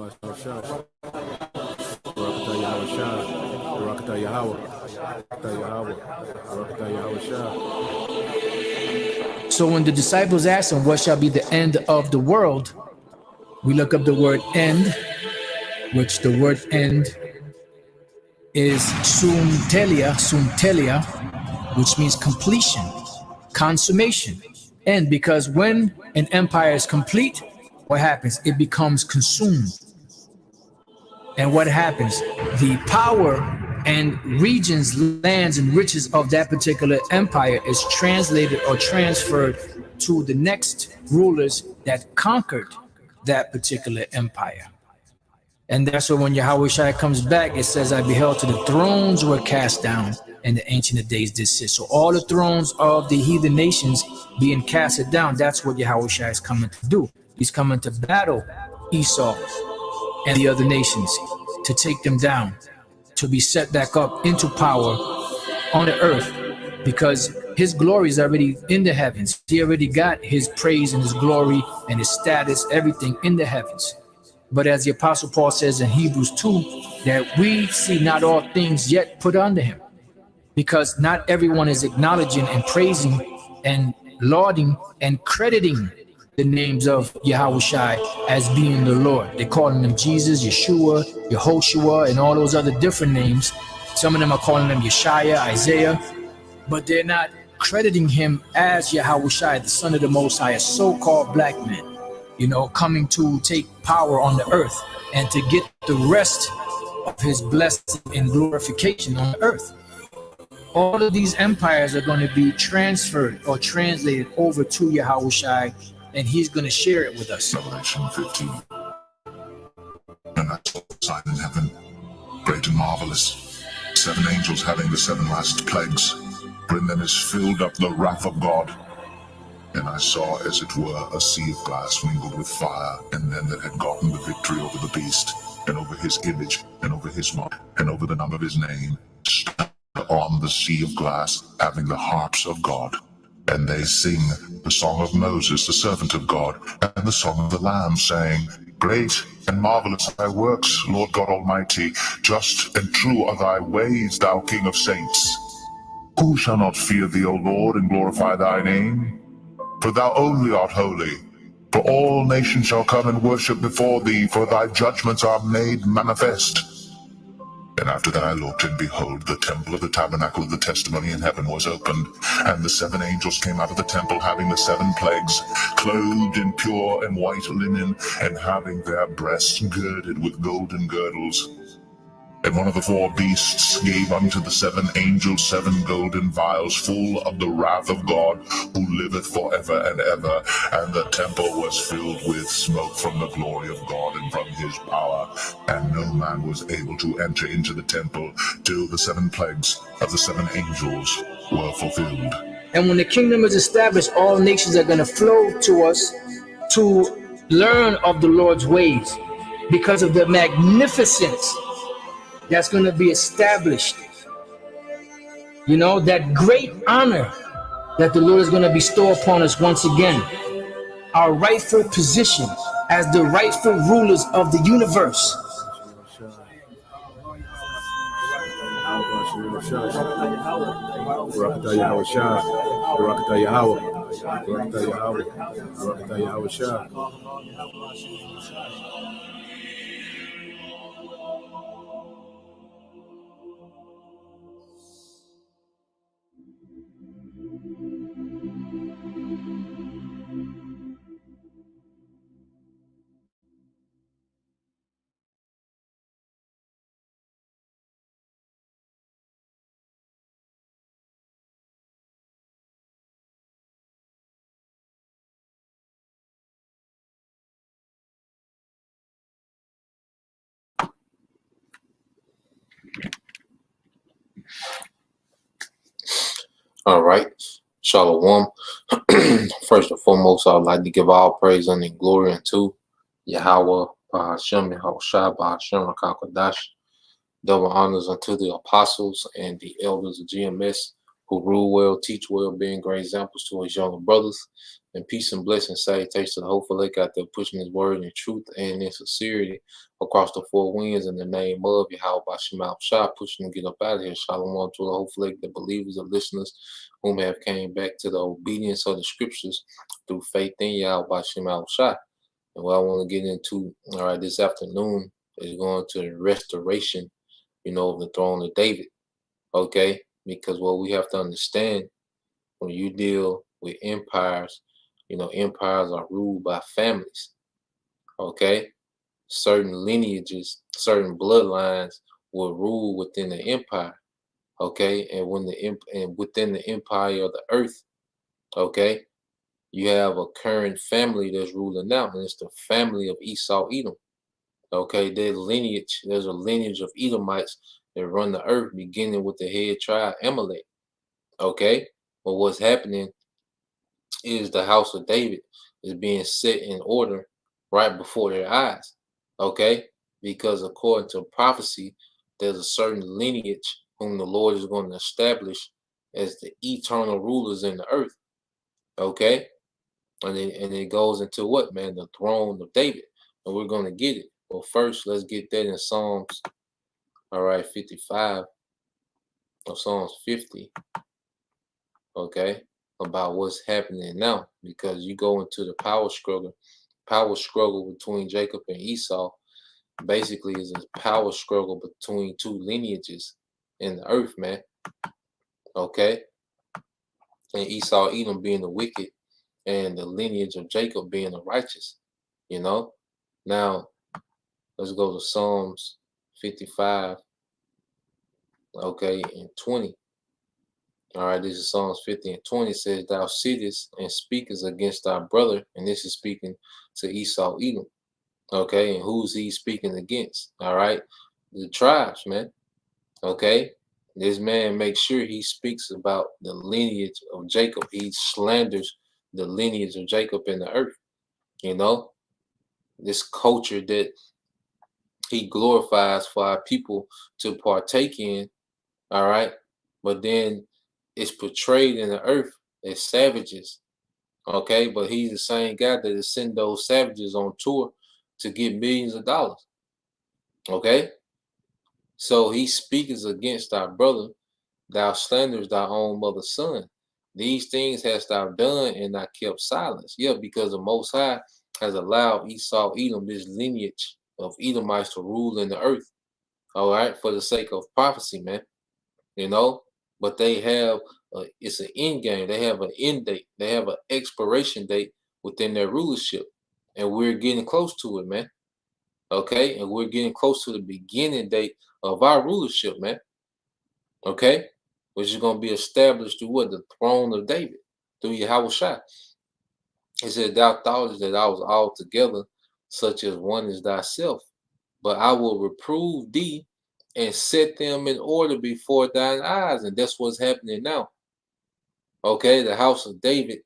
So when the disciples asked him, what shall be the end of the world? We look up the word end, which the word end is suntelia, which means completion, consummation. And because when an empire is complete, what happens? It becomes consumed. And what happens? The power and regions, lands, and riches of that particular empire is translated or transferred to the next rulers that conquered that particular empire. And that's why when Yahweh Shai comes back, it says, I beheld till the thrones were cast down, and the Ancient of Days did sit. So all the thrones of the heathen nations being casted down, that's what Yahweh Shai is coming to do. He's coming to battle Esau and the other nations, to take them down, to be set back up into power on the earth, because his glory is already in the heavens. He already got his praise and his glory and his status, everything in the heavens. But as the Apostle Paul says in Hebrews 2, that we see not all things yet put under him, because not everyone is acknowledging and praising and lauding and crediting the names of Yahweh Shai as being the Lord. They're calling him Jesus, Yeshua, Yehoshua, and all those other different names. Some of them are calling him Yeshaya, Isaiah, but they're not crediting him as Yahweh Shai, the Son of the Most High, a so-called black man, you know, coming to take power on the earth and to get the rest of his blessing and glorification on the earth. All of these empires are going to be transferred or translated over to Yahweh Shai, and he's going to share it with us. Revelation 15. And I saw a sign in heaven, great and marvelous, 7 angels having the 7 last plagues, for in them is filled up the wrath of God. And I saw, as it were, a sea of glass mingled with fire, and them that had gotten the victory over the beast, and over his image, and over his mark, and over the number of his name, stand on the sea of glass, having the harps of God. And they sing the song of Moses, the servant of God, and the song of the Lamb, saying, Great and marvelous are thy works, Lord God Almighty. Just and true are thy ways, thou King of saints. Who shall not fear thee, O Lord, and glorify thy name? For thou only art holy. For all nations shall come and worship before thee, for thy judgments are made manifest. And after that I looked, and behold, the temple of the tabernacle of the testimony in heaven was opened, and the 7 angels came out of the temple, having the 7 plagues, clothed in pure and white linen, and having their breasts girded with golden girdles. And one of the 4 beasts gave unto the 7 angels 7 golden vials full of the wrath of God, who liveth forever and ever. And the temple was filled with smoke from the glory of God and from his power. And no man was able to enter into the temple till the 7 plagues of the 7 angels were fulfilled. And when the kingdom is established, all nations are going to flow to us to learn of the Lord's ways, because of the magnificence that's going to be established. You know, that great honor that the Lord is going to bestow upon us once again. Our rightful position as the rightful rulers of the universe. All right. Shalom. First and foremost, I'd like to give all praise and glory unto Yahweh, Bahashem, Yahushua, Bahashem, Rakakadash. Double honors unto the apostles and the elders of GMS who rule well, teach well, being great examples to his younger brothers. And peace and blessings, salutations to the hopeful lake out there pushing his word in truth and in sincerity across the four winds in the name of Yahweh Bashim Shah, pushing to get up out of here. Shalom to the hopeful lake, the believers, the listeners whom have came back to the obedience of the scriptures through faith in Yahweh Bashim Shah. And what I want to get into, all right, this afternoon is going to the restoration, of the throne of David. Okay? Because what we have to understand when you deal with empires, empires are ruled by families. Okay? Certain lineages, certain bloodlines will rule within the empire. Okay? And within the empire of the earth, okay, you have a current family that's ruling now, and it's the family of Esau Edom. Okay, there's a lineage of Edomites that run the earth, beginning with the head tribe Amalek. Okay, but what's happening is the house of David is being set in order right before their eyes. Okay, because according to prophecy, there's a certain lineage whom the Lord is going to establish as the eternal rulers in the earth. Okay, and it goes into what, man? The throne of David, and we're going to get it. Well, first, let's get that in Psalms, all right, 55, or Psalms 50, okay, about what's happening now, because you go into the power struggle between Jacob and Esau, basically is a power struggle between two lineages in the earth, man, okay, and Esau, Edom being the wicked, and the lineage of Jacob being the righteous, Now, let's go to Psalms 55, okay, and 20. All right, this is Psalms 50 and 20. It says, thou sittest and speakest against thy brother. And this is speaking to Esau, Edom. Okay, and who's he speaking against? All right, the tribes, man. Okay, this man makes sure he speaks about the lineage of Jacob. He slanders the lineage of Jacob in the earth. This culture that he glorifies for our people to partake in, all right, but then it's portrayed in the earth as savages, okay, but he's the same guy that is sending those savages on tour to get millions of dollars, okay, so he speaks against thy brother, thou slanders thy own mother's son. These things hast thou done, and thou kept silence. Yeah, because the Most High has allowed Esau, Edom, this lineage of Edomites to rule in the earth, all right, for the sake of prophecy, man, but they have, it's an end game. They have an end date. They have an expiration date within their rulership, and we're getting close to it, man, okay, and we're getting close to the beginning date of our rulership, man, okay, which is going to be established through what? The throne of David, through Yahweh Shai. He said, thou thoughtest that I was altogether such as one as thyself, but I will reprove thee and set them in order before thine eyes. And that's what's happening now. Okay, the house of David,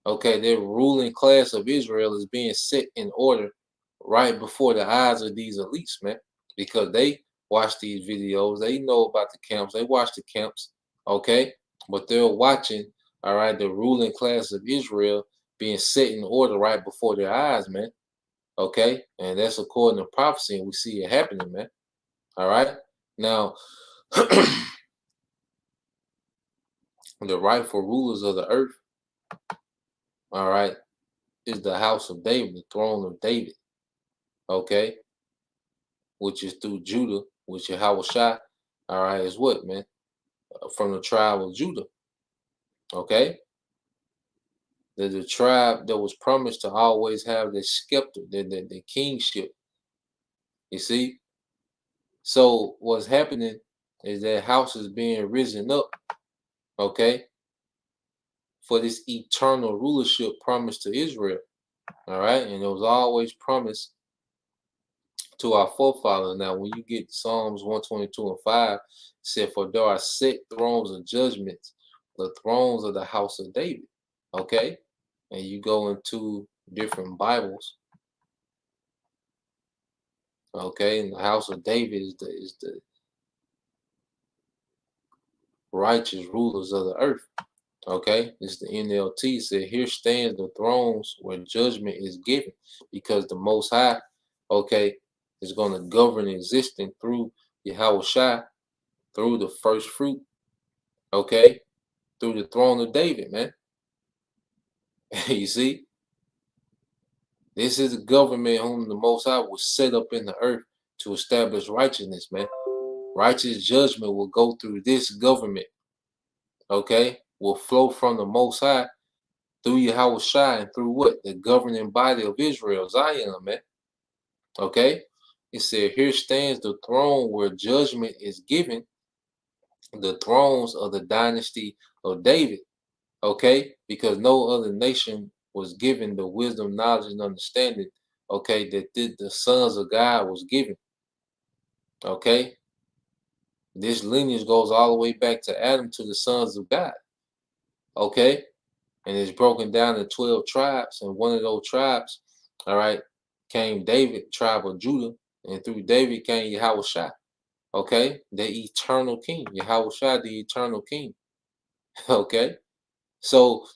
okay, their ruling class of Israel is being set in order right before the eyes of these elites, man, because they watch these videos. They know about the camps. They watch the camps, okay, but they're watching, all right, the ruling class of Israel being set in order right before their eyes, man, okay, and that's according to prophecy, and we see it happening, man, all right. Now, the rightful rulers of the earth, all right, is the house of David, the throne of David, okay, which is through Judah, which is Yahweh Shai, all right, is what, man? From the tribe of Judah, okay? The tribe that was promised to always have the scepter, the kingship, you see? So what's happening is that house is being risen up, okay, for this eternal rulership promised to Israel, all right? And it was always promised to our forefathers. Now, when you get Psalms 122 and 5, it said, for there are set thrones of judgments, the thrones of the house of David, okay? And you go into different Bibles, okay? And the house of David is the righteous rulers of the earth. Okay, this is the NLT. It said, here stands the thrones where judgment is given, because the Most High, okay, is going to govern existing through Yahweh Shai, through the first fruit, okay, through the throne of David, man. You see, this is the government whom the Most High was set up in the earth to establish righteousness, man. Righteous judgment will go through this government, okay, will flow from the Most High through Yahweh Shai and through what? The governing body of Israel, Zion, man. Okay? It said, here stands the throne where judgment is given, the thrones of the dynasty of David. Okay? Because no other nation was given the wisdom, knowledge, and understanding, okay, that the sons of God was given. Okay? This lineage goes all the way back to Adam, to the sons of God. Okay? And it's broken down in 12 tribes. And one of those tribes, all right, came David, tribe of Judah. And through David came Yahweh Shai. Okay? The eternal king. Yahweh Shai, the eternal king. Okay? So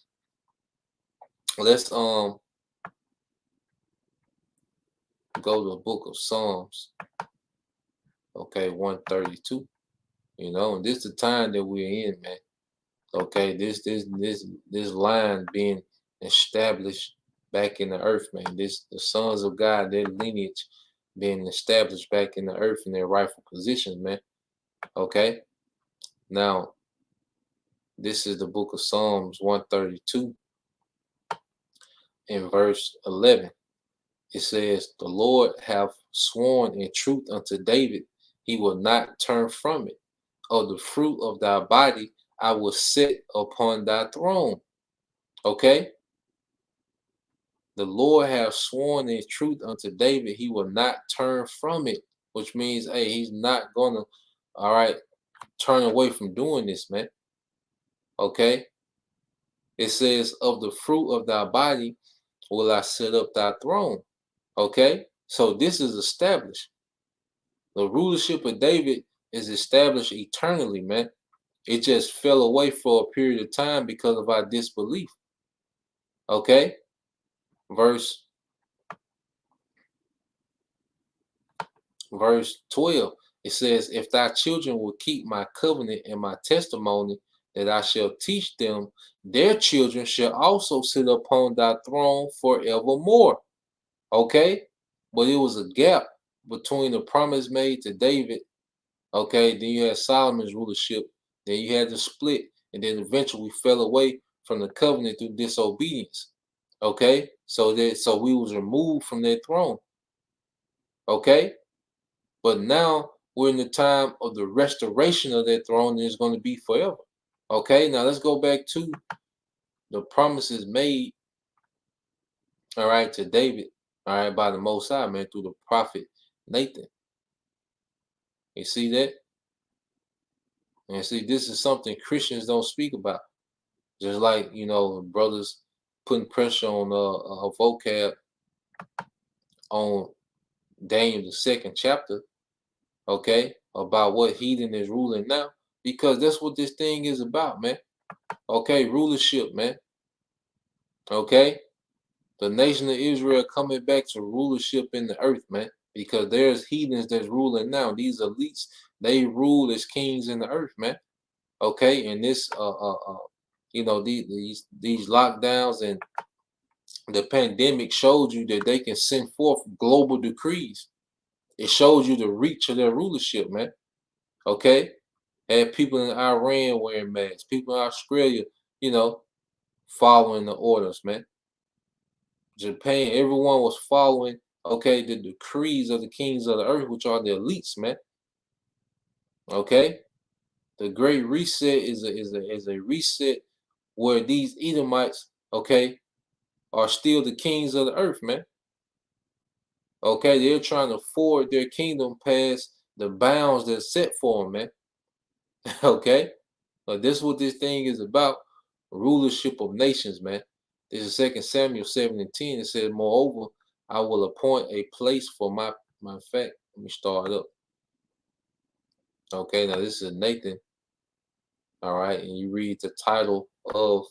let's go to the book of Psalms. Okay, 132. You know, and this is the time that we're in, man. Okay, this line being established back in the earth, man. The sons of God, their lineage being established back in the earth in their rightful positions, man. Okay. Now, this is the book of Psalms 132 in verse 11. It says, the Lord hath sworn in truth unto David, he will not turn from it. Of the fruit of thy body I will set upon thy throne. Okay? The Lord hath sworn in truth unto David, he will not turn from it, which means, hey, he's not going to, all right, turn away from doing this, man. Okay? It says, of the fruit of thy body will I set up thy throne. Okay? So this is established. The rulership of David is established eternally, man. It just fell away for a period of time because of our disbelief. Okay? Verse 12, it says, if thy children will keep my covenant and my testimony that I shall teach them, their children shall also sit upon thy throne forevermore. Okay? But it was a gap between the promise made to David. Okay? Then you had Solomon's rulership. Then you had the split. And then eventually fell away from the covenant through disobedience. Okay? So we was removed from their throne. Okay? But now we're in the time of the restoration of that throne, and it's going to be forever. Okay, now let's go back to the promises made, all right, to David, all right, by the Most High, man, through the prophet Nathan. You see that? And see, this is something Christians don't speak about. Just like, you know, brothers putting pressure on vocab on Daniel, the 2nd chapter, okay, about what heathen is ruling now, because that's what this thing is about, man. Okay, rulership, man. Okay, the nation of Israel coming back to rulership in the earth, man, because there's heathens that's ruling now. These elites, they rule as kings in the earth, man. Okay, and this you know, these lockdowns and the pandemic showed you that they can send forth global decrees. It shows you the reach of their rulership, man. Okay, had people in Iran wearing masks, people in Australia, you know, following the orders, man. Japan, everyone was following, okay, the decrees of the kings of the earth, which are the elites, man. Okay, the Great Reset is a reset where these Edomites, okay, are still the kings of the earth, man. Okay, they're trying to forward their kingdom past the bounds that's set for them, man. Okay, but this is what this thing is about: rulership of nations, man. This is 2 Samuel 7:10. It says, moreover, I will appoint a place for my fact. Let me start up. Okay, now this is Nathan. All right, and you read the title of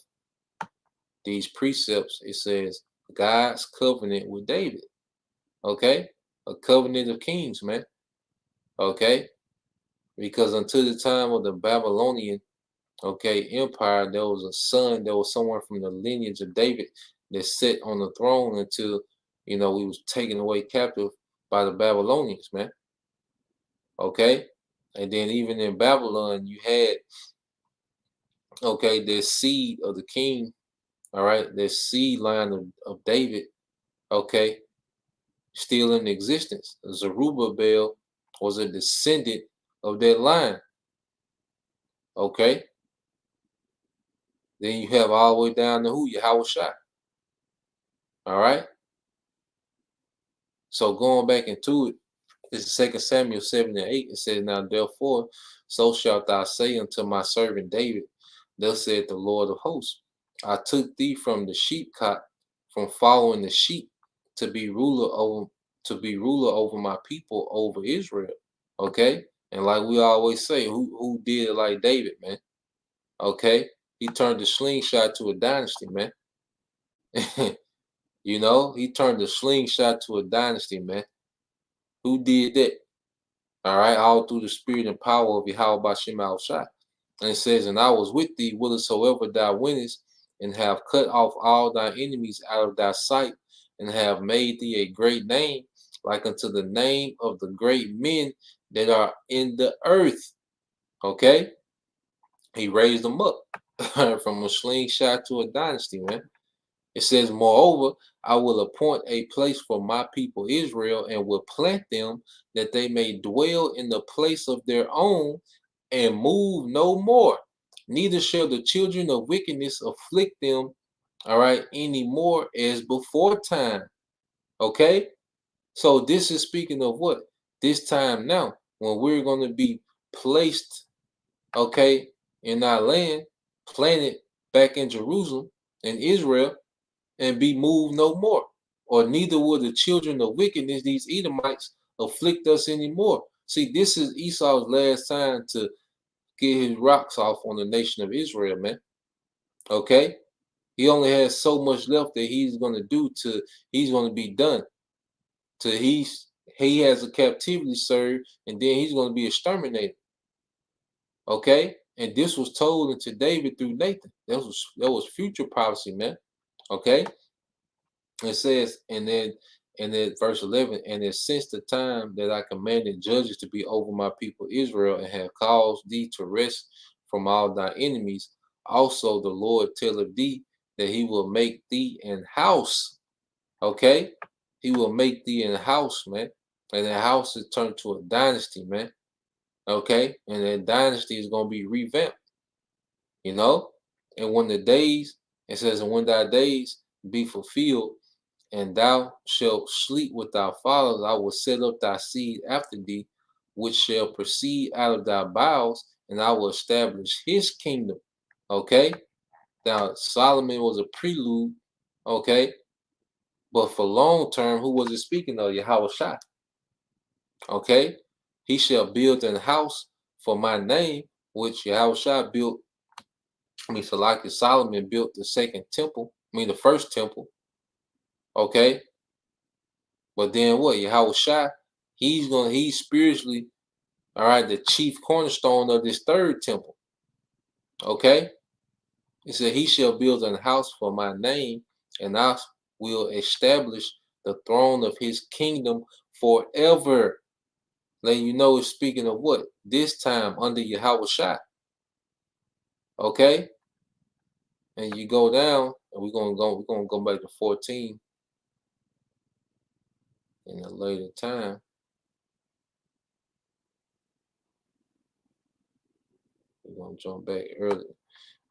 these precepts, it says God's covenant with David. Okay, a covenant of kings, man. Okay, because until the time of the Babylonian, okay, empire, there was a son, there was someone from the lineage of David that sat on the throne until, we was taken away captive by the Babylonians, man. Okay, and then even in Babylon, you had, okay, this seed of the king, all right, this seed line of David, okay, still in existence. Zerubbabel was a descendant of that line, okay. Then you have all the way down to who? Yahushua. All right. So going back into it, this is 2 Samuel 7 and 8. It says, Now therefore, so shalt thou say unto my servant David, thus saith the Lord of hosts, I took thee from the sheepcote, from following the sheep, to be ruler over my people, over Israel. Okay? And like we always say, who did it like David, man? Okay? He turned the slingshot to a dynasty, man. He turned the slingshot to a dynasty, man. Who did that? All right, all through the spirit and power of Yahweh Bashem Al-Shai. And it says, And I was with thee whithersoever thou wentest, and have cut off all thy enemies out of thy sight, and have made thee a great name, like unto the name of the great men that are in the earth. Okay? He raised them up from a slingshot to a dynasty, man. It says, Moreover, I will appoint a place for my people Israel, and will plant them, that they may dwell in the place of their own, and move no more. Neither shall the children of wickedness afflict them, all right, any more as before time. Okay? So this is speaking of what? This time now, when we're going to be placed, okay, in our land, planted back in Jerusalem, in Israel, and be moved no more. Or neither will the children of wickedness, these Edomites, afflict us anymore. See, this is Esau's last time to get his rocks off on the nation of Israel, man. Okay? He only has so much left that he's going to be done. He has a captivity served, and then he's going to be exterminated. Okay? And this was told unto David through Nathan. That was future prophecy, man. Okay? It says, and then verse 11, and then since the time that I commanded judges to be over my people Israel, and have caused thee to rest from all thy enemies, also the Lord telleth thee that he will make thee an house. Okay? He will make thee an house, man. And that house is turned to a dynasty, man. Okay? And that dynasty is going to be revamped. And when the days, it says, and when thy days be fulfilled, and thou shalt sleep with thy fathers, I will set up thy seed after thee, which shall proceed out of thy bowels, and I will establish his kingdom. Okay? Now, Solomon was a prelude, okay? But for long term, who was it speaking of? Yahushua. Okay? He shall build an house for my name, which Yahushua built. Solomon built the second temple, the first temple. Okay? But then what? Yahushua, he's spiritually, all right, the chief cornerstone of this third temple. Okay? He said, He shall build an house for my name, and I will establish the throne of his kingdom forever. Letting you know, it's speaking of what? This time under Yahushua. Okay? And you go down, and we're gonna go back to 14 in a later time. We're going to jump back earlier.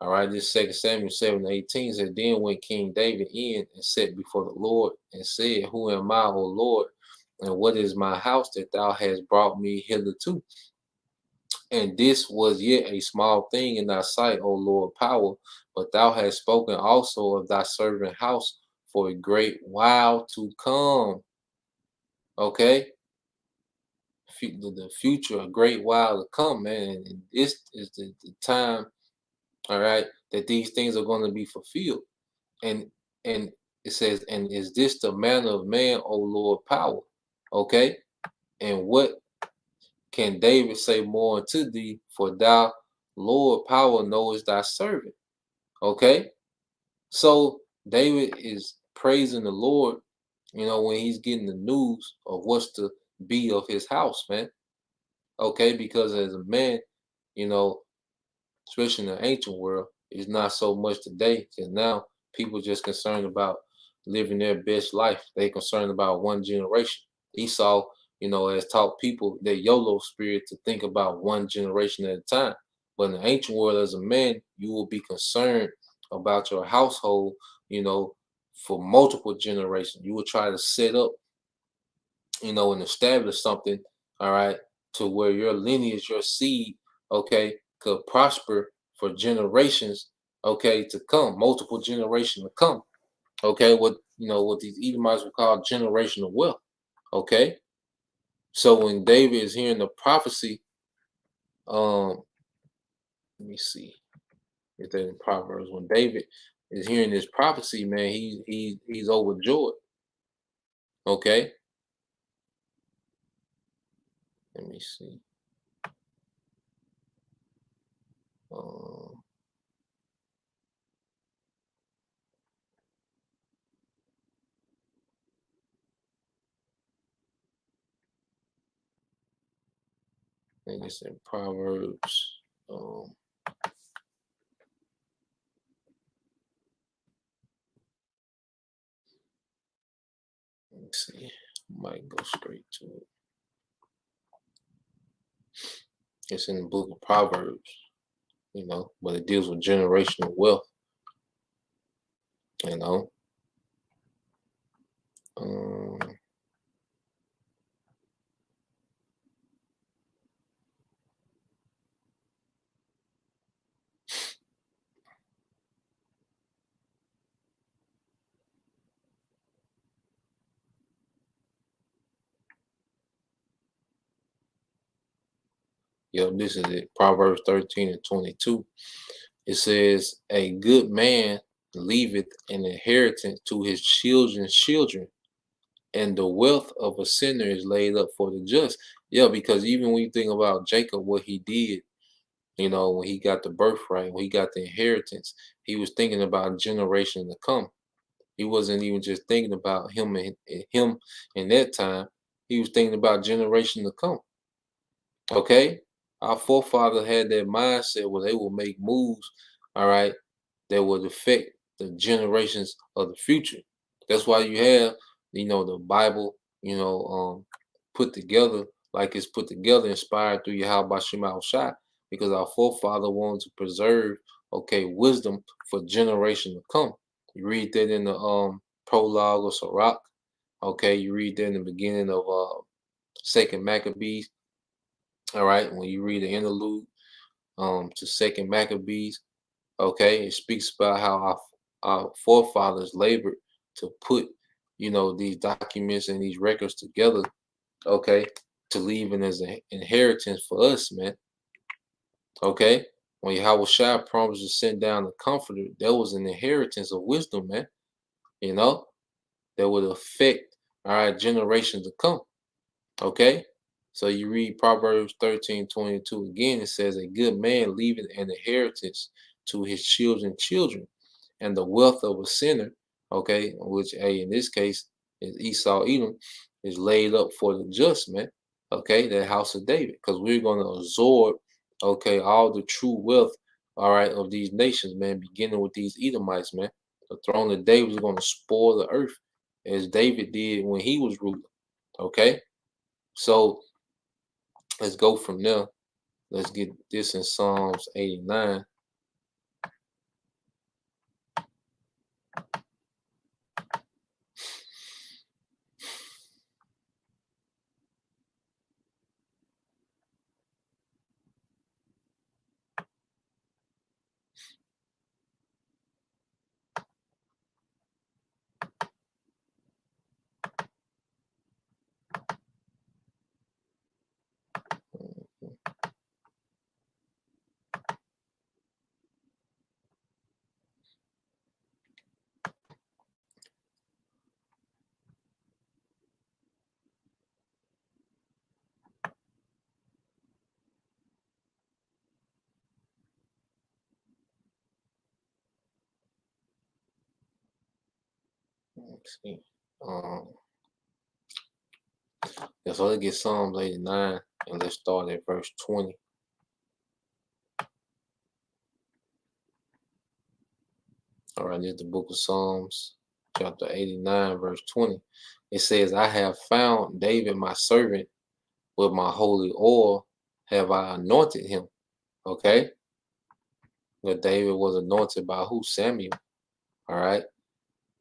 All right, this 2 Samuel 7:18 says, Then went King David in and sat before the Lord, and said, Who am I, O Lord? And what is my house that thou hast brought me hitherto? And this was yet a small thing in thy sight, O Lord power, but thou hast spoken also of thy servant house for a great while to come. Okay? The future, a great while to come, man. And this is the time all right, that these things are going to be fulfilled. And it says, and is this the manner of man, O Lord, power? Okay. And what can David say more unto thee? For thou, Lord, power, knowest thy servant. Okay. So David is praising the Lord, when he's getting the news of what's to be of his house, man. Okay. Because as a man, you know, especially in the ancient world, it's not so much today, because now people just concerned about living their best life. They concerned about one generation. Esau, has taught people that YOLO spirit to think about one generation at a time. But in the ancient world, as a man, you will be concerned about your household, for multiple generations. You will try to set up, and establish something, all right, to where your lineage, your seed, okay, could prosper for generations, okay, to come, multiple generations to come, okay, what these Edomites would call generational wealth, okay. So when David is hearing the prophecy, um, let me see if that in Proverbs, when David is hearing this prophecy, man, he's overjoyed, okay. Let me see. Um, I think it's in Proverbs. Let me see. Might go straight to it. It's in the book of Proverbs, but it deals with generational wealth, you know. Um, this is it. Proverbs 13:22. It says, "A good man leaveth an inheritance to his children's children, and the wealth of a sinner is laid up for the just." Yeah, because even when you think about Jacob, what he did, when he got the birthright, when he got the inheritance, he was thinking about generations to come. He wasn't even just thinking about him in that time. He was thinking about generations to come. Okay, our forefathers had that mindset where they will make moves, all right, that would affect the generations of the future. That's why you have, the Bible, put together like it's put together, inspired through Yahweh Shema Shai, because our forefather wanted to preserve, okay, wisdom for generation to come. You read that in the prologue of Sirach. Okay, you read that in the beginning of Second Maccabees. All right, when you read the interlude to Second Maccabees, okay, it speaks about how our forefathers labored to put, these documents and these records together, okay, to leave it as an inheritance for us, man. Okay, when Yahweh Shai promised to send down the Comforter, that was an inheritance of wisdom, man. You know, that would affect our generations to come. Okay, so you read Proverbs 13:22 again. It says, "A good man leaveth an inheritance to his children's children, and the wealth of a sinner," okay, which in this case is Esau Edom, "is laid up for the just man." Okay, that house of David, because we're going to absorb, okay, all the true wealth, all right, of these nations, man, beginning with these Edomites, man. The throne of David is going to spoil the earth, as David did when he was ruler. Okay, so let's go from there. Let's get this in Psalms 89. Let's see. Yeah, so let's get Psalms 89 and let's start at verse 20. All right, this is the book of Psalms, chapter 89, verse 20. It says, I have found David my servant, with my holy oil have I anointed him. Okay? But David was anointed by who? Samuel. All right.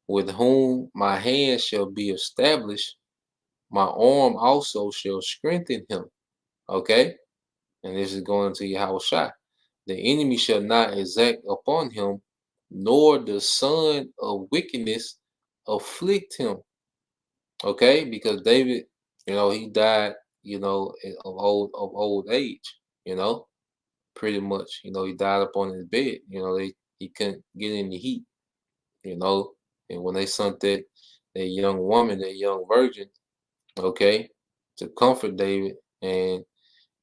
With whom my hand shall be established, my arm also shall strengthen him. Okay? And this is going to Yahushua. The enemy shall not exact upon him, nor the son of wickedness afflict him. Okay? Because David, he died, of old age, pretty much. He died up on his bed. He couldn't get any heat, you know. And when they sent that young woman, that young virgin, okay, to comfort David, and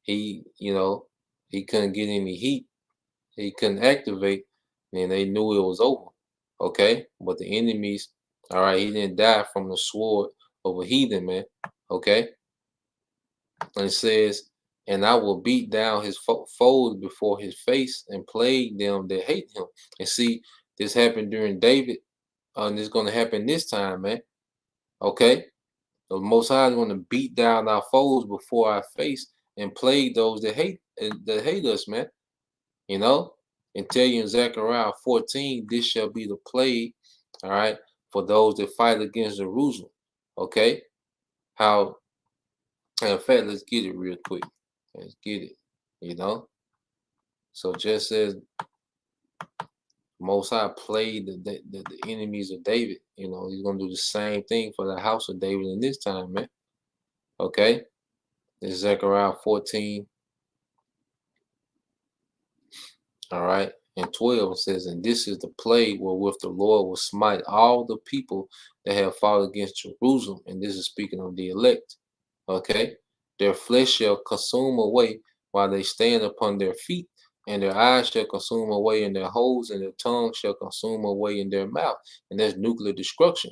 he couldn't get any heat, he couldn't activate, and they knew it was over. Okay, but the enemies, all right, he didn't die from the sword of a heathen, man. Okay, and it says, and I will beat down his foes before his face and plague them that hate him. And see, this happened during David, and it's going to happen this time, man. Okay, the Most High is going to beat down our foes before our face and plague those that hate us, man. And tell you in Zechariah 14, this shall be the plague, all right, for those that fight against Jerusalem. Okay, how? In fact, let's get it real quick. Let's get it. So just as Most High played the enemies of David, he's gonna do the same thing for the house of David in this time, man. Okay, this is Zechariah 14. All right, and 12 says, and this is the plague wherewith the Lord will smite all the people that have fought against Jerusalem. And this is speaking of the elect. Okay, their flesh shall consume away while they stand upon their feet, and their eyes shall consume away in their holes, and their tongue shall consume away in their mouth. And that's nuclear destruction.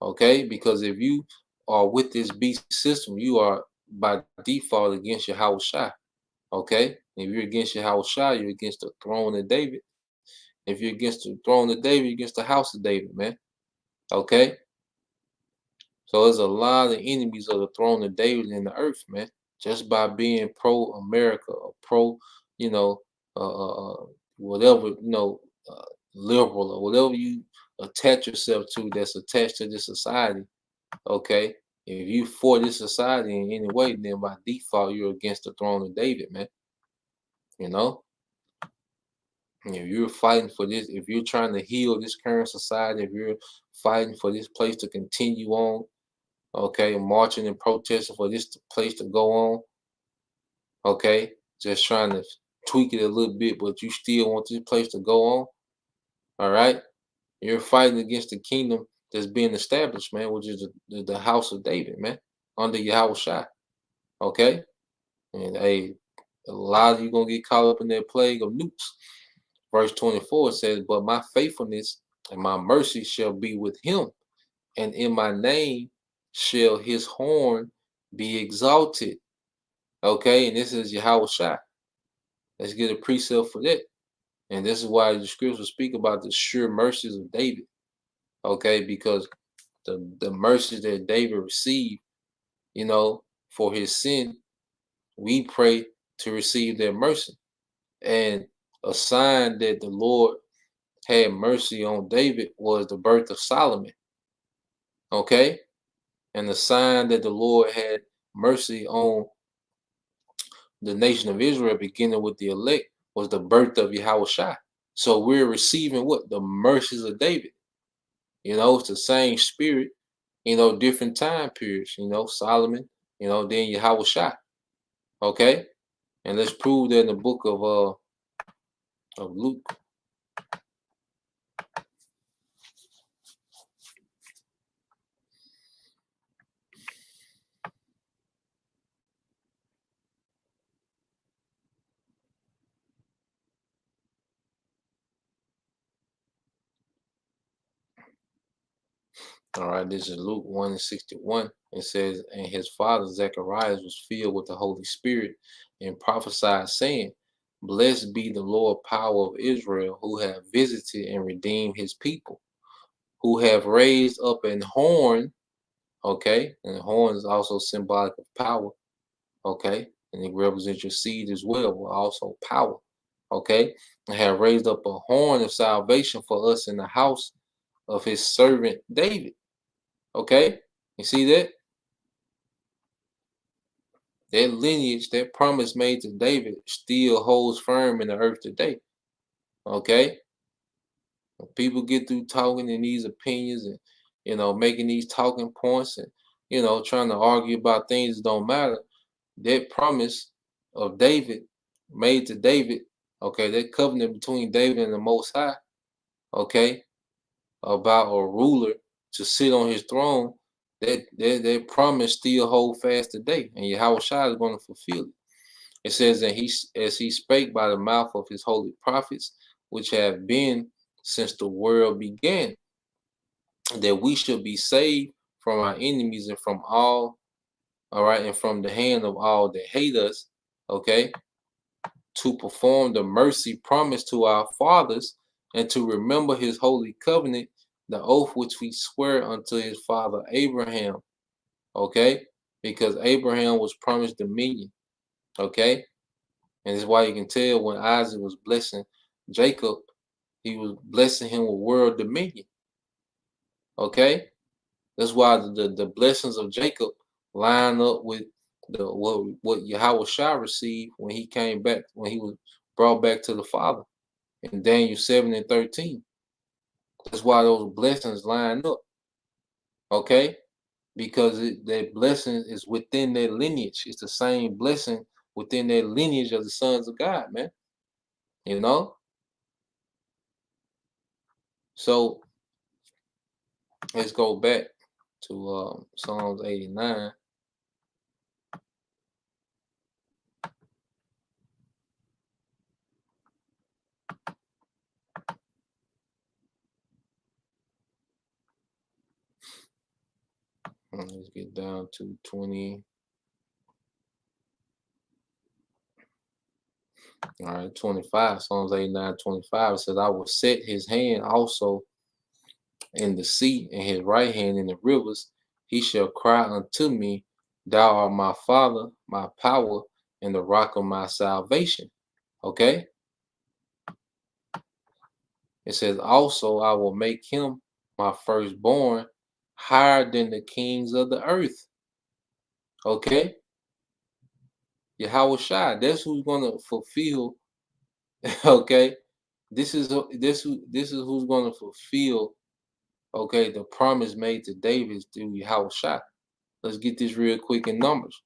Okay, because if you are with this beast system, you are by default against your house. Okay, if you're against your house, you're against the throne of David. If you're against the throne of David, you're against the house of David, man. Okay, so there's a lot of enemies of the throne of David in the earth, man. Just by being pro-America or pro, whatever, liberal or whatever you attach yourself to that's attached to this society. Okay, if you for this society in any way, then by default you're against the throne of David, man. If you're fighting for this, if you're trying to heal this current society, if you're fighting for this place to continue on, okay, marching and protesting for this place to go on, okay, just trying to tweak it a little bit, but you still want this place to go on, all right, you're fighting against the kingdom that's being established, man, which is the house of David, man, under Yahushua, okay, and a lot of you gonna get caught up in that plague of nukes. Verse 24 says, but my faithfulness and my mercy shall be with him, and in my name shall his horn be exalted. Okay, and this is Yahushua. Let's get a precept for that. And this is why the scriptures speak about the sure mercies of David. Okay, because the mercies that David received, for his sin, we pray to receive their mercy. And a sign that the Lord had mercy on David was the birth of Solomon. Okay? And the sign that the Lord had mercy on the nation of Israel, beginning with the elect, was the birth of Yahushua. So we're receiving what? The mercies of David. It's the same spirit, different time periods, Solomon, then Yahushua. Okay? And let's prove that in the book of Luke. All right, this is Luke 1:61. It says, and his father Zacharias was filled with the Holy Spirit and prophesied, saying, Blessed be the Lord power of Israel, who have visited and redeemed his people, who have raised up an horn. Okay, and the horn is also symbolic of power. Okay, and it represents your seed as well, but also power. Okay, and have raised up a horn of salvation for us in the house of his servant David. Okay, you see that? That lineage, that promise made to David still holds firm in the earth today. Okay? When people get through talking in these opinions and, making these talking points and, trying to argue about things that don't matter, that promise of David made to David, okay, that covenant between David and the Most High, okay, about a ruler to sit on his throne, that promise still hold fast today, and Yahweh Shai is going to fulfill it. It says that as he spake by the mouth of his holy prophets, which have been since the world began, that we should be saved from our enemies and from all right, and from the hand of all that hate us, okay, to perform the mercy promised to our fathers and to remember his holy covenant, the oath which we swear unto his father Abraham, okay, because Abraham was promised dominion, okay, and that's why you can tell when Isaac was blessing Jacob, he was blessing him with world dominion, okay, that's why the blessings of Jacob line up with the what Yahweh Shah received when he came back, when he was brought back to the Father in Daniel 7 and 13. That's why those blessings line up, okay? Because that blessing is within their lineage. It's the same blessing within their lineage of the sons of God, man. You know? So let's go back to Psalms 89. Let's get down to 20. All right, 25. Psalms 89, 25. It says, I will set his hand also in the sea and his right hand in the rivers. He shall cry unto me, Thou art my Father, my power, and the rock of my salvation. Okay? It says, Also I will make him my firstborn higher than the kings of the earth. Okay? Yahweh Shai, that's who's gonna fulfill. Okay, this is who's gonna fulfill. Okay, the promise made to David through Yahweh Shai. Let's get this real quick in Numbers.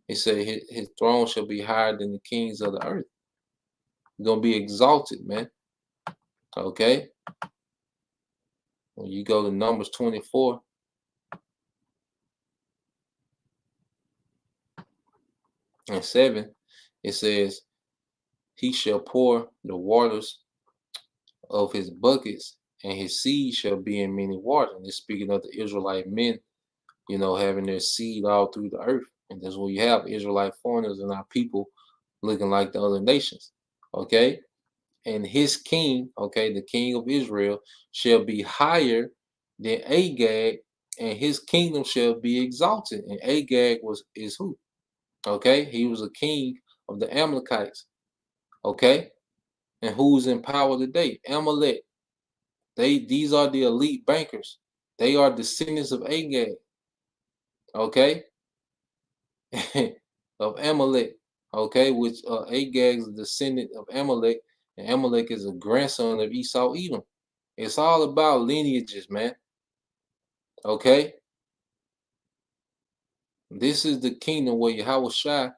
It said his throne shall be higher than the kings of the earth. He's gonna be exalted, man. Okay, when you go to Numbers 24. And 7, it says, He shall pour the waters of his buckets, and his seed shall be in many waters. And it's speaking of the Israelite men, having their seed all through the earth. And that's when you have Israelite foreigners and our people looking like the other nations. Okay. And his king, okay, the king of Israel, shall be higher than Agag, and his kingdom shall be exalted. And Agag is who? Okay, he was a king of the Amalekites. Okay, and who's in power today? Amalek. These are the elite bankers. They are descendants of Agag. Okay, of Amalek. Okay, which Agag is a descendant of Amalek, and Amalek is a grandson of Esau Edom. It's all about lineages, man. Okay, this is the kingdom where Yahweh Shai.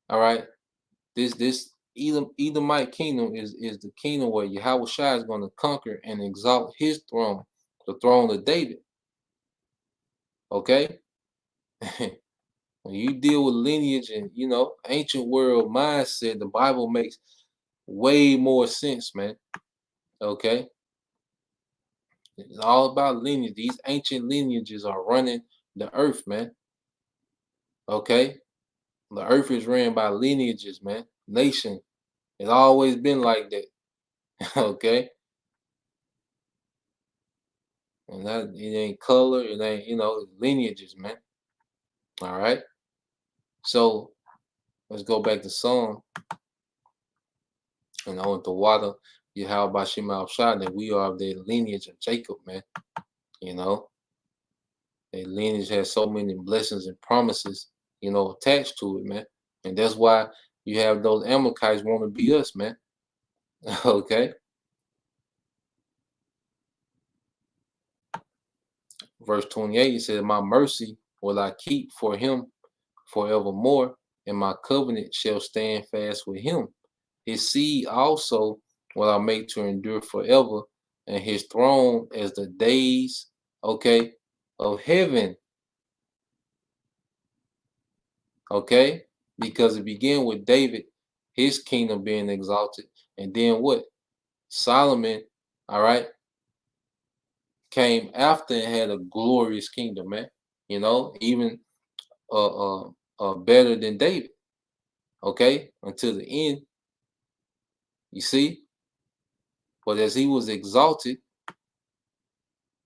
All right, this Edomite kingdom is the kingdom where Yahweh Shai is going to conquer and exalt his throne, the throne of David. Okay, when you deal with lineage and ancient world mindset, the Bible makes way more sense, man. Okay, It's all about lineage. These ancient lineages are running the earth, man. Okay? The earth is ran by lineages, man. Nation. It's always been like that. Okay? And that it ain't color, it ain't, lineages, man. All right. So let's go back to Psalm. And I want the water, Yahweh Shema Shah, that we are of the lineage of Jacob, man. You know, the lineage has so many blessings and promises, attached to it, man. And that's why you have those Amalekites want to be us, man. Okay. Verse 28, it says, my mercy will I keep for him forevermore, and my covenant shall stand fast with him. His seed also will I make to endure forever, and his throne as the days, okay, of heaven. Okay, because it began with David, his kingdom being exalted, and then what? Solomon, all right, came after and had a glorious kingdom, man. Even better than David. Okay, until the end. You see, but as he was exalted,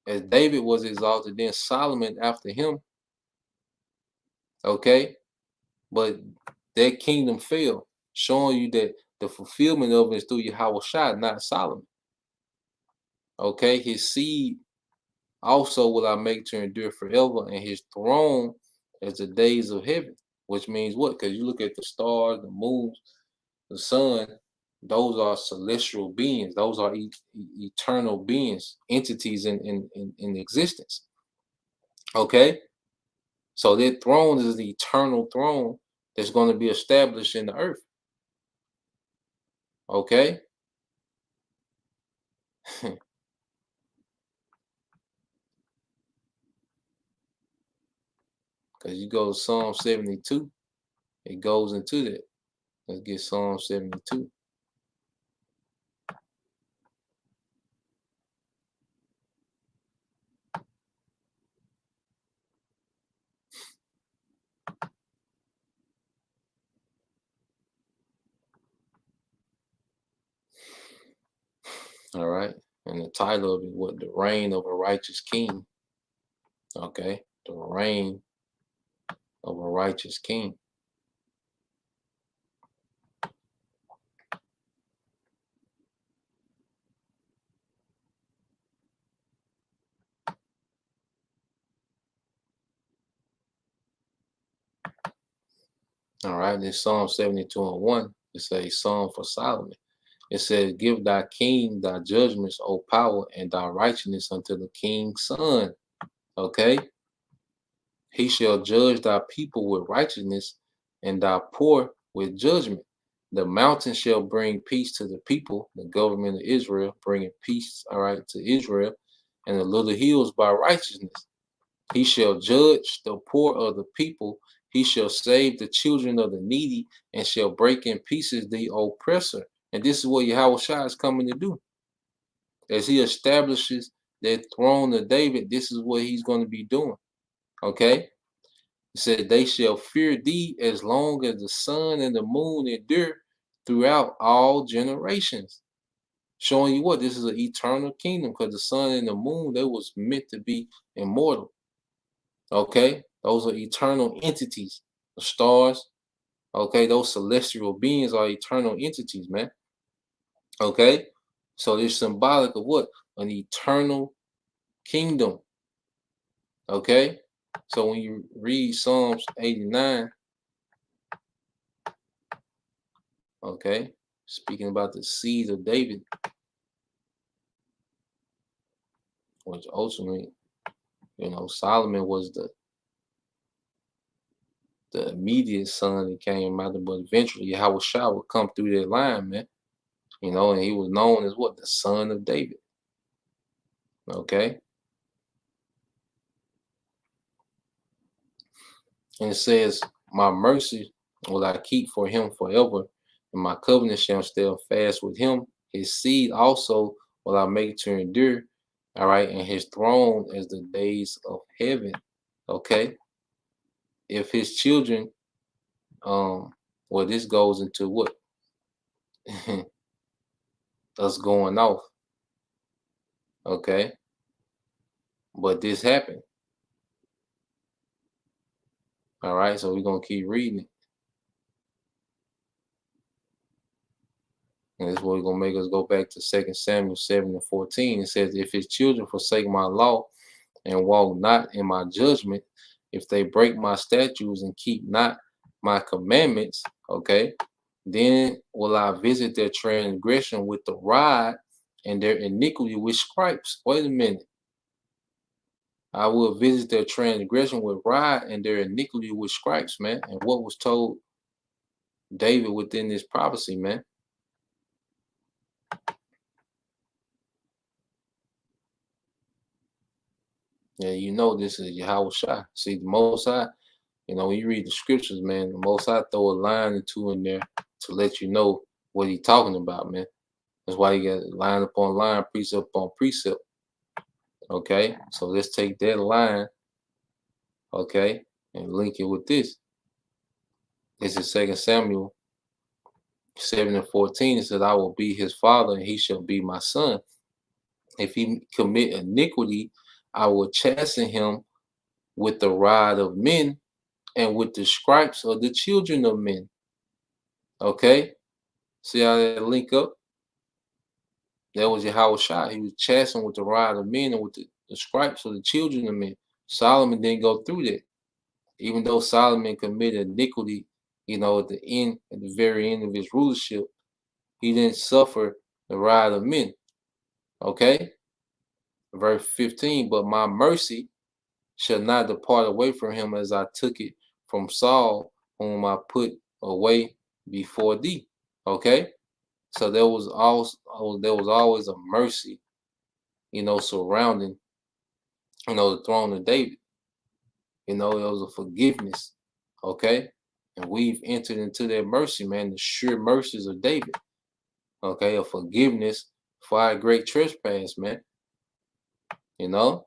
as David was exalted, then Solomon after him. Okay, but that kingdom fell, showing you that the fulfillment of it is through Yahweh Shai, not Solomon. Okay, his seed also will I make to endure forever, and his throne as the days of heaven. Which means what? Because you look at the stars, the moons, the sun, those are celestial beings. Those are eternal beings, entities in existence. Okay? So that throne is the eternal throne that's going to be established in the earth. Okay? Because you go to Psalm 72, it goes into that. Let's get Psalm 72. All right. And the title of it, what? The reign of a righteous king. Okay. The reign of a righteous king. All right. This Psalm 72 and 1. It's a psalm for Solomon. It says, give thy king thy judgments, O power, and thy righteousness unto the king's son. Okay. He shall judge thy people with righteousness, and thy poor with judgment. The mountain shall bring peace to the people, the government of Israel, bringing peace, all right, to Israel, and the little hills by righteousness. He shall judge the poor of the people. He shall save the children of the needy, and shall break in pieces the oppressor. And this is what Yahweh Shai is coming to do. As he establishes that throne of David, this is what he's going to be doing. Okay? It said, they shall fear thee as long as the sun and the moon endure throughout all generations. Showing you what? This is an eternal kingdom, because the sun and the moon, they was meant to be immortal. Okay? Those are eternal entities. The stars, okay, those celestial beings are eternal entities, man. Okay? So they're symbolic of what? An eternal kingdom. Okay? So when you read Psalms 89, okay, speaking about the seed of David, which ultimately, Solomon was the immediate son that came out, but eventually Yahweh Shai would come through that line, man. And he was known as what? The son of David. Okay. And it says, my mercy will I keep for him forever, and my covenant shall stand fast with him. His seed also will I make to endure, All right, and his throne as the days of heaven. Okay, if his children, well, this goes into what us going off. Okay, but this happened. All right, so we're gonna keep reading it. And this is what we're going to make us go back to 2 Samuel 7:14. It says, if his children forsake my law and walk not in my judgment, if they break my statutes and keep not my commandments, okay, then will I visit their transgression with the rod and their iniquity with stripes. Wait a minute. I will visit their transgression with rod and their iniquity with stripes, man. And what was told David within this prophecy, man? Yeah, you know this is Yahweh Shai. See, the Most High, you know, when you read the scriptures, man, the Most High throw a line or two in there to let you know what he's talking about, man. That's why you got line upon line, precept upon precept. Okay, so let's take that line, okay, and link it with this. This is 2 Samuel 7:14. It says, I will be his father and he shall be my son. If he commit iniquity, I will chasten him with the rod of men and with the stripes of the children of men. Okay, see how that link up? That was Yahweh Shai. He was chastened with the rod of men and with the stripes of the children of men. Solomon didn't go through that. Even though Solomon committed iniquity, you know, at the very end of his rulership, he didn't suffer the rod of men. Okay? Verse 15, but my mercy shall not depart away from him as I took it from Saul, whom I put away before thee. Okay? So there was always a mercy, you know, surrounding, you know, the throne of David. You know, it was a forgiveness. Okay? And we've entered into that mercy, man, the sure mercies of David. Okay, a forgiveness for our great trespass, man. You know,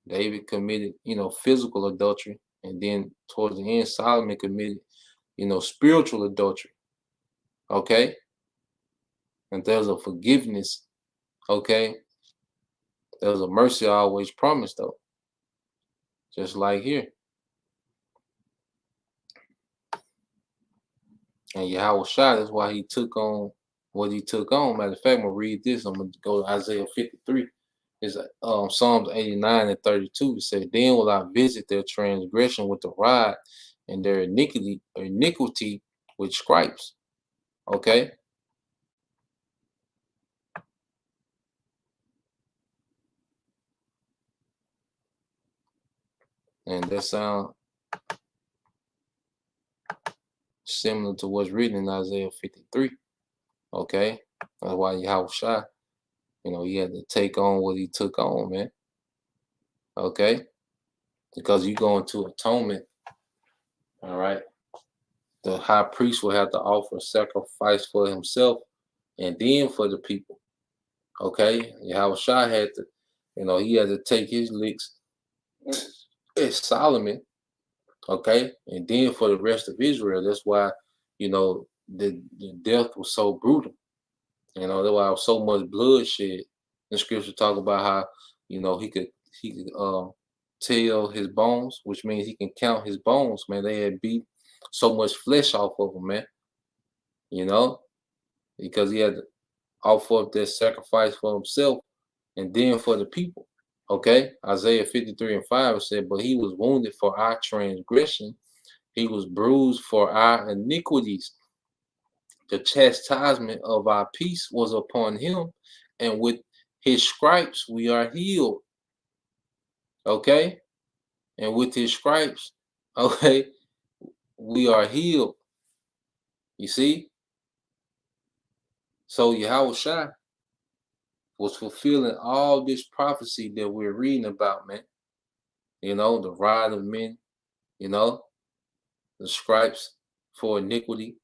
David committed, you know, physical adultery, and then towards the end, Solomon committed, you know, spiritual adultery. Okay, and there's a forgiveness. Okay, there's a mercy always promised, though, just like here. And Yahweh Shai, that's why he took on what he took on. Matter of fact, I'm gonna read this. I'm gonna go to Isaiah 53. It's Psalms 89:32. It said, then will I visit their transgression with the rod and their iniquity with stripes. Okay. And that sound similar to what's written in Isaiah 53. Okay. That's why Yahweh Shai, you know, he had to take on what he took on, man. Okay. Because you go into atonement. All right. The high priest will have to offer a sacrifice for himself and then for the people. Okay. Yahweh Shai had to, you know, he had to take his licks as Solomon. Okay. And then for the rest of Israel. That's why, you know, the death was so brutal. You know, that's why there was so much bloodshed. The scripture talk about how, you know, he could tell his bones, which means he can count his bones, man. They had beat so much flesh off of him, man. You know, because he had to offer up that sacrifice for himself and then for the people. Okay, Isaiah 53:5 said, but he was wounded for our transgression, he was bruised for our iniquities. The chastisement of our peace was upon him, and with his stripes we are healed. Okay, and with his stripes, okay, we are healed. You see? So Yahweh Shai was fulfilling all this prophecy that we're reading about, man. You know, the rod of men, you know, the stripes for iniquity,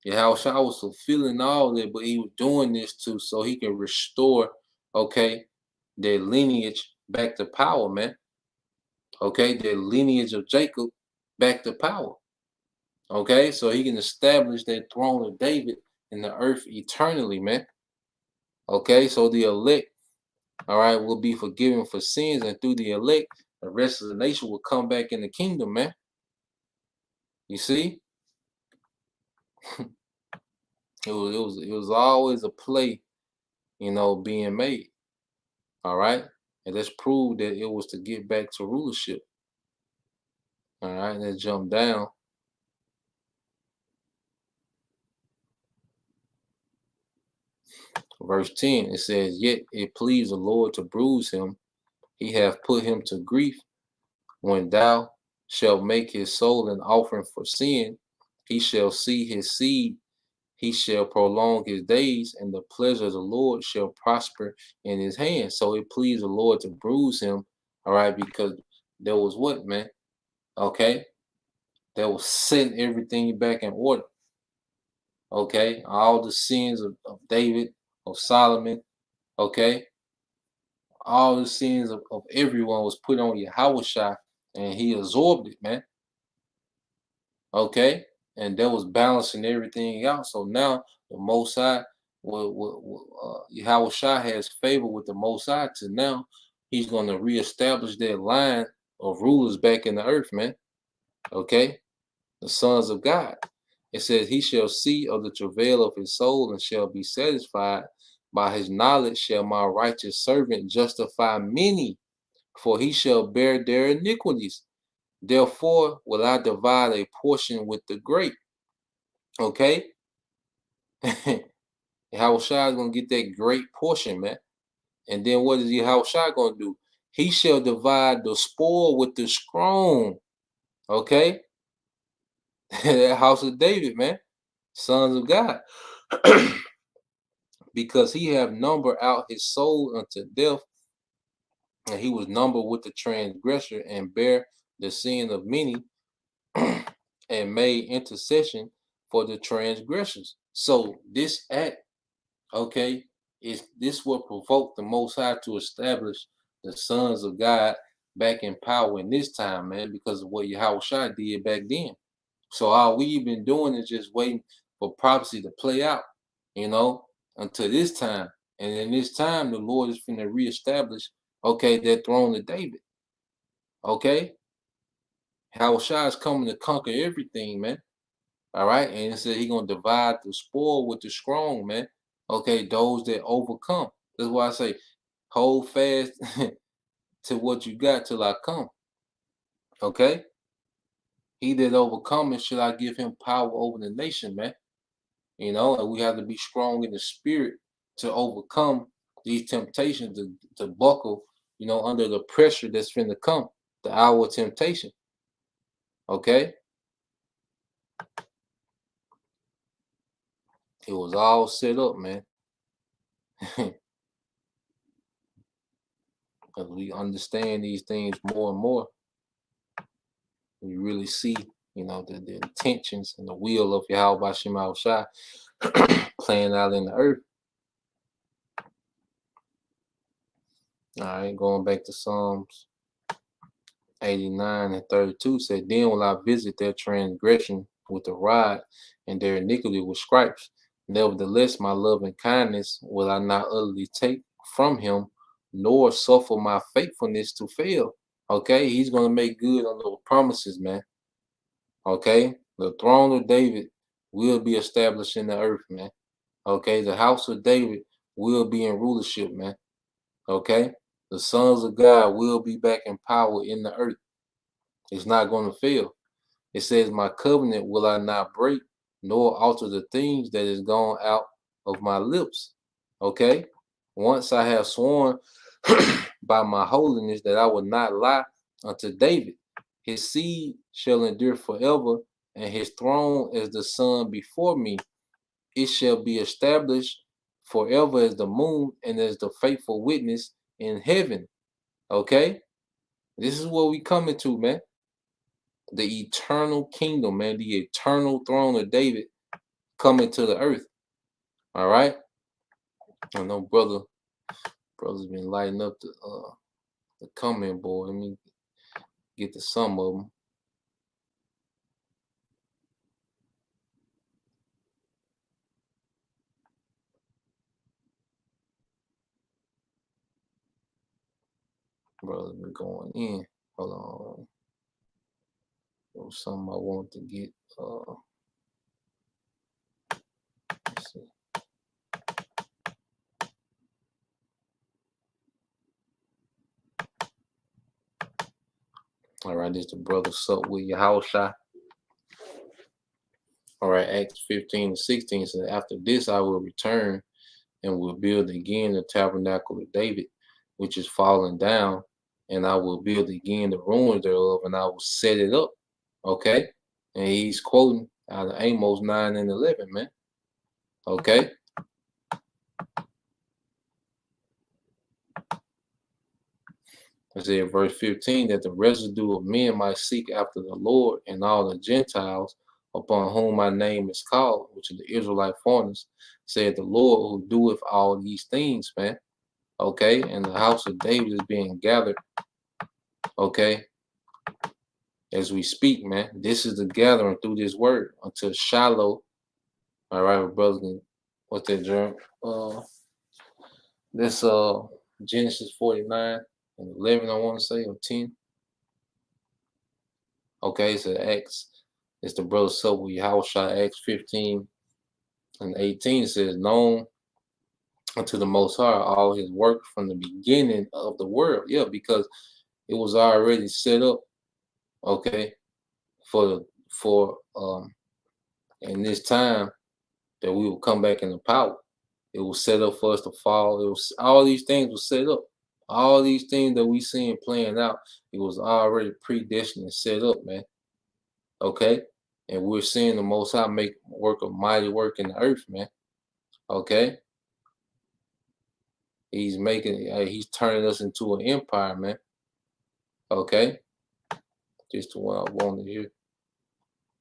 Yahushua was fulfilling all that, but he was doing this so he can restore, okay, their lineage back to power, man. Okay, their lineage of Jacob back to power. Okay, so he can establish that throne of David in the earth eternally, man. Okay, so the elect, all right, will be forgiven for sins, and through the elect, the rest of the nation will come back in the kingdom, man. You see, it was always a play, being made. All right, and let's prove that it was to get back to rulership. All right, let's jump down. Verse 10, it says, "Yet it pleased the Lord to bruise him. He hath put him to grief. When thou shalt make his soul an offering for sin, he shall see his seed. He shall prolong his days, and the pleasure of the Lord shall prosper in his hand." So it pleased the Lord to bruise him, all right, because there was what, man? Okay, that was setting everything back in order. Okay, all the sins of David, of Solomon, okay, all the sins of everyone was put on Yahushua, and he absorbed it, man. Okay, and that was balancing everything out. So now the Most High, Yahushua has favor with the Most High. To now, he's going to reestablish that line of rulers back in the earth, man. Okay, the sons of God. It says, "He shall see of the travail of his soul and shall be satisfied. By his knowledge shall my righteous servant justify many, for he shall bear their iniquities. Therefore will I divide a portion with the great." Okay? Yahushua is going to get that great portion, man. And then what is Yahushua going to do? He shall divide the spoil with the strong. Okay? That house of David, man. Sons of God. Because he have numbered out his soul unto death, and he was numbered with the transgressor, and bear the sin of many, and made intercession for the transgressors. So this act, okay, is this what provoked the Most High to establish the sons of God back in power in this time, man, because of what Yahushua did back then. So all we've been doing is just waiting for prophecy to play out, until this time. And in this time, the Lord is going to reestablish, okay, that throne of David. Okay? Yahushua is coming to conquer everything, man. All right. And it said he's going to divide the spoil with the strong, man. Okay. Those that overcome. That's why I say, hold fast to what you got till I come. Okay. He that overcometh, should I give him power over the nation, man. And we have to be strong in the spirit to overcome these temptations, to buckle, under the pressure that's finna come, the hour of temptation. Okay. It was all set up, man. Because we understand these things more and more. We really see, the intentions and the will of Yahweh Shema Shai playing out in the earth. All right, going back to Psalms 89 and 32 said, "Then will I visit their transgression with a rod, and their iniquity with stripes. Nevertheless, my love and kindness will I not utterly take from him, nor suffer my faithfulness to fail." Okay, he's going to make good on those promises, man. Okay, the throne of David will be established in the earth, man. Okay, the house of David will be in rulership, man. Okay, the sons of God will be back in power in the earth. It's not going to fail. It says, "My covenant will I not break, nor alter the things that is gone out of my lips." Okay, once I have sworn by my holiness that I will not lie unto David. His seed shall endure forever, and his throne as the sun before me. It shall be established forever as the moon and as the faithful witness in heaven. Okay? This is what we coming to, man. The eternal kingdom, man. The eternal throne of David coming to the earth. All right. I know brother's been lighting up the comment board. Let me get to some of them. Brother's been going in. Hold on. There was something I wanted to get. Let's see. All right, this the brother sup with Yahushua. All right, Acts 15:16 says, after this I will return and will build again the tabernacle of David, which is fallen down, and I will build again the ruins thereof, and I will set it up. Okay? And he's quoting out of Amos 9 and 11, man. Okay? It says verse 15 that the residue of men might seek after the Lord, and all the Gentiles upon whom my name is called, which are the Israelite foreigners, said the Lord who doeth all these things, man. Okay, and the house of David is being gathered. Okay, as we speak, man. This is the gathering through this word until Shiloh. All right, brother. What's that, Jeremy? This Genesis 49 and 11, I want to say, or 10. Okay, so Acts, it's the brother sub with Yahushua. Acts 15 and 18 says, known unto the Most High all his work from the beginning of the world. Yeah, because it was already set up, okay, for in this time that we will come back into power. It was set up for us to fall. It was all these things were set up. All these things that we seeing playing out, it was already predestined and set up, man. Okay? And we're seeing the Most High make work of mighty work in the earth, man. Okay? He's turning us into an empire, man. Okay? Just what I wanted here.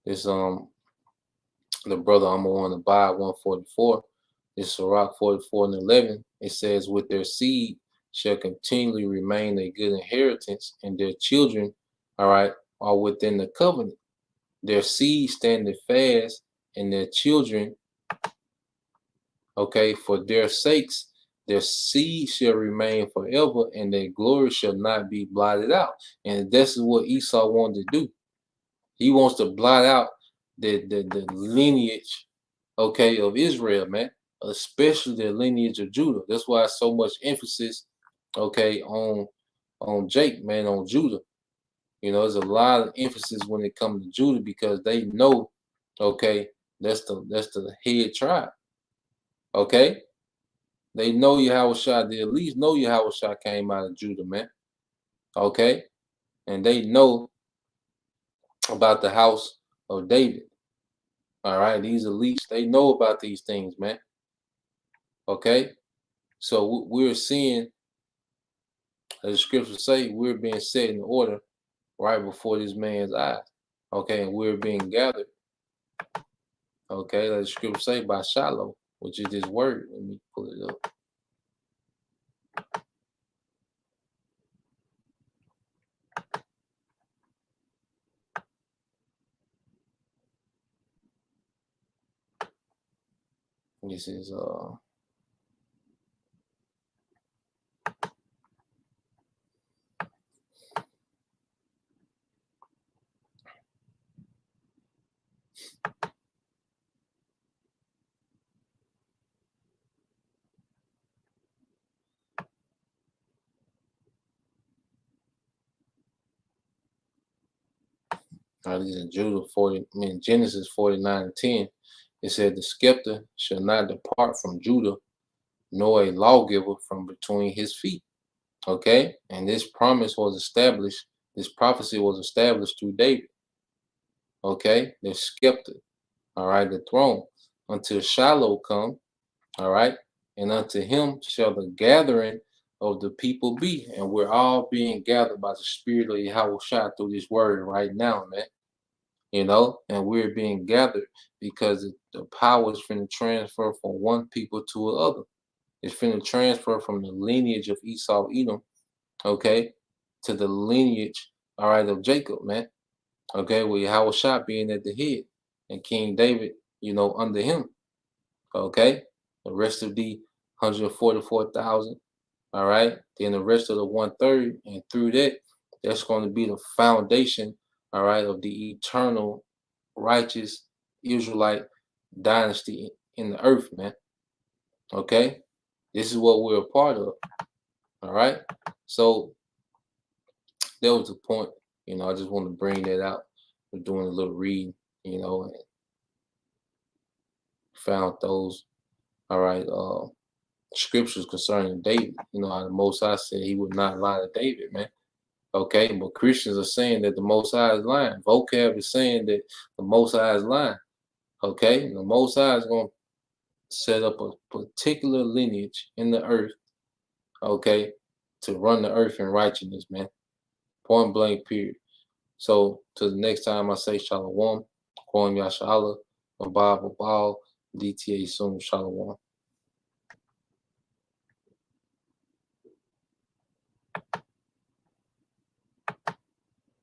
This the brother I'm on the buy 144. This Sirach 44 and 11. It says, with their seed shall continually remain a good inheritance, and their children, all right, are within the covenant. Their seed standeth fast, and their children, okay, for their sakes, their seed shall remain forever, and their glory shall not be blotted out. And this is what Esau wanted to do. He wants to blot out the lineage, okay, of Israel, man, especially the lineage of Judah. That's why so much emphasis, okay, on Jake, man, on Judah. You know, there's a lot of emphasis when it comes to Judah because they know, okay, that's the head tribe. Okay? They know Yahushua, they at least know Yahushua came out of Judah, man. Okay? And they know about the house of David. All right, these elites, they know about these things, man. Okay? So we're seeing, as the scriptures say, we're being set in order right before this man's eyes. Okay, and we're being gathered. Okay, as the scriptures say, by Shiloh, which is this word. Let me pull it up. This is this is Judah 40. I mean Genesis 49 and 10. It said the scepter shall not depart from Judah, nor a lawgiver from between his feet. Okay, and this promise was established. This prophecy was established through David. Okay, the scepter. All right, the throne until Shiloh come. All right, and unto him shall the gathering of the people be, and we're all being gathered by the Spirit of Yahushua through this word right now, man. you know, and we're being gathered because the power is finna transfer from one people to another. It's finna transfer from the lineage of Esau, Edom, okay, to the lineage, all right, of Jacob, man. Okay, with Yahushua being at the head and King David, you know, under him. Okay, the rest of the 144,000, all right, then the rest of the 1/3, and through that, that's going to be the foundation, all right, of the eternal righteous Israelite dynasty in the earth, man. Okay, this is what we're a part of, all right. So that was the point, you know. I just want to bring that out. We're doing a little reading, you know, and found those, all right, scriptures concerning David. You know how the Most High said he would not lie to David, man. Okay, but Christians are saying that the Most High is lying. Vocab is saying that the Most High is lying. Okay, and the Most High is going to set up a particular lineage in the earth, okay, to run the earth in righteousness, man. Point blank, period. So, till the next time I say Shalom, Kwam Yashala, Abab Abal, DTA soon, Shalom.